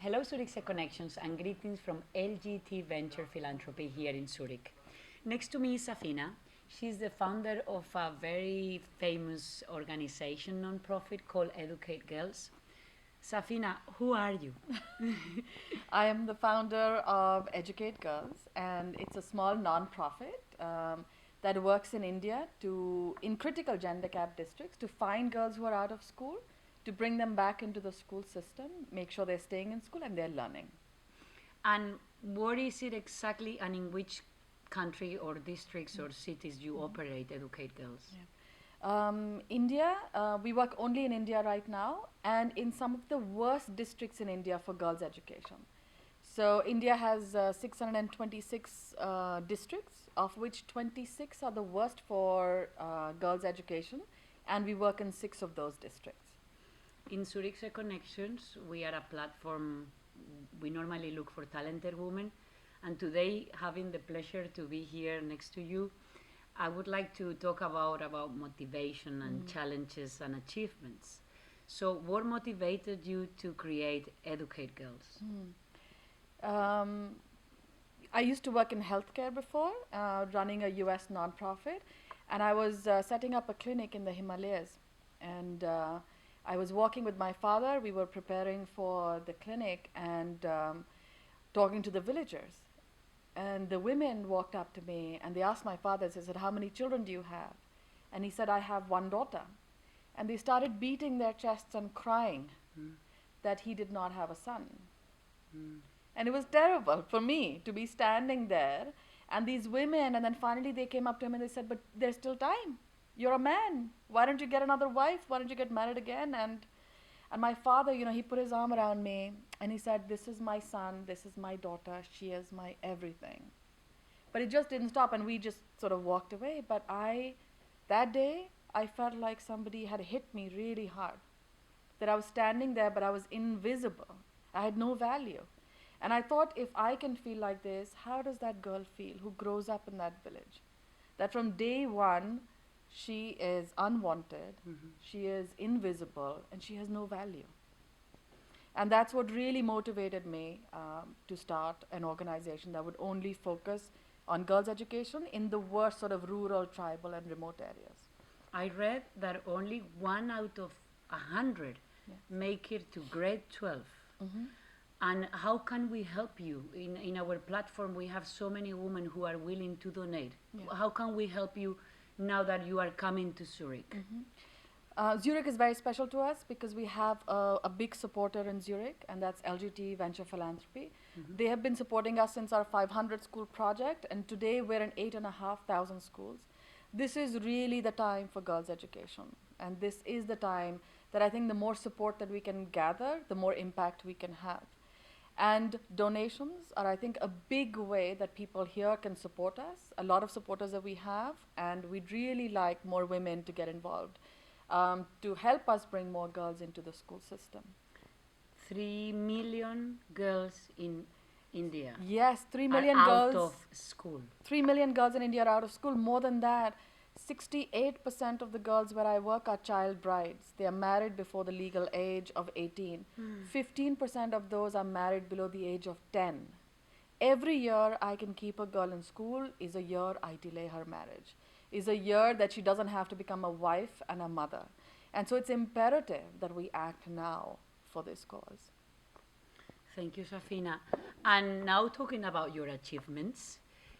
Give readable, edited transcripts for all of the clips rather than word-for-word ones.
Hello, Zurichsee Connections, and greetings from LGT Venture Philanthropy here in Zurich. Next to me is Safina. She's the founder of a very famous organization, nonprofit called Educate Girls. Safina, who are you? I am the founder of Educate Girls, and it's a small nonprofit that works in India in critical gender gap districts to find girls who are out of school, to bring them back into the school system, make sure they're staying in school and they're learning. And what is it exactly, and in which country or districts or cities you operate Educate Girls? Yeah. India, we work only in India right now, and in some of the worst districts in India for girls' education. So India has 626 districts, of which 26 are the worst for girls' education, and we work in 6 of those districts. In Zurichsee Connections, we are a platform. We normally look for talented women, and today, having the pleasure to be here next to you, I would like to talk about motivation and challenges and achievements. So, what motivated you to create Educate Girls? Um, I used to work in healthcare before, running a US nonprofit, and I was setting up a clinic in the Himalayas. And I was walking with my father. We were preparing for the clinic and talking to the villagers. And the women walked up to me and they asked my father, they said, "How many children do you have?" And he said, "I have one daughter." And they started beating their chests and crying that he did not have a son. And it was terrible for me to be standing there and these women, and then finally they came up to him and they said, "But there's still time. You're a man. Why don't you get another wife? Why don't you get married again?" And my father, he put his arm around me and he said, "This is my son, this is my daughter, she is my everything." But it just didn't stop and we just sort of walked away. But that day, I felt like somebody had hit me really hard. That I was standing there, but I was invisible. I had no value. And I thought, if I can feel like this, how does that girl feel who grows up in that village? That from day one, she is unwanted, she is invisible, and she has no value. And that's what really motivated me to start an organization that would only focus on girls' education in the worst sort of rural, tribal, and remote areas. I read that only 1 out of 100 Yes. make it to grade 12. And how can we help you? In our platform, we have so many women who are willing to donate. Yeah. How can we help you now that you are coming to Zurich? Zurich is very special to us because we have a big supporter in Zurich, and that's LGT Venture Philanthropy. They have been supporting us since our 500 school project, and today we're in 8,500 schools. This is really the time for girls' education, and this is the time that I think the more support that we can gather, the more impact we can have. And donations are, I think, a big way that people here can support us. A lot of supporters that we have, and we'd really like more women to get involved to help us bring more girls into the school system. 3 million girls in India Yes, 3 are million out girls. of school. 3 million girls in India are out of school. More than that, 68% of the girls where I work are child brides. They are married before the legal age of 18. 15% of those are married below the age of 10. Every year I can keep a girl in school is a year I delay her marriage, is a year that she doesn't have to become a wife and a mother. And so it's imperative that we act now for this cause. Thank you, Safina. And now talking about your achievements,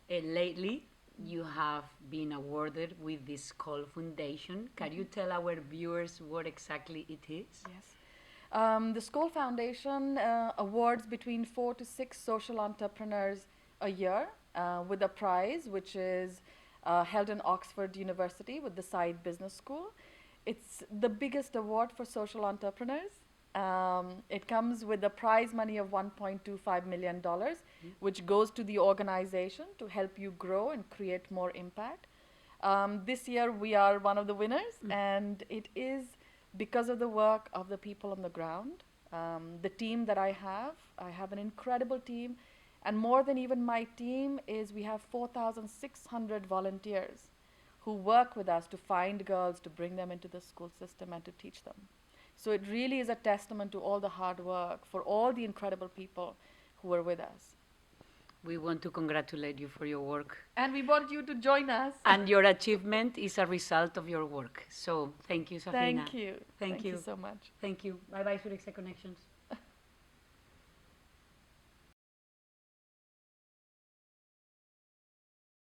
lately you have been awarded with the Skoll Foundation. Can you tell our viewers what exactly it is? Yes. The Skoll Foundation awards between 4 to 6 social entrepreneurs a year with a prize, which is held in Oxford University with the Side Business School. It's the biggest award for social entrepreneurs. It comes with a prize money of $1.25 million, which goes to the organization to help you grow and create more impact. This year we are one of the winners, and it is because of the work of the people on the ground. The team that I have an incredible team, and more than even my team is we have 4,600 volunteers who work with us to find girls, to bring them into the school system and to teach them. So it really is a testament to all the hard work for all the incredible people who were with us. We want to congratulate you for your work. And we want you to join us. And your achievement is a result of your work. So thank you, Safina. Thank you. Thank you so much. Thank you. Bye-bye, Zurichsee Connections.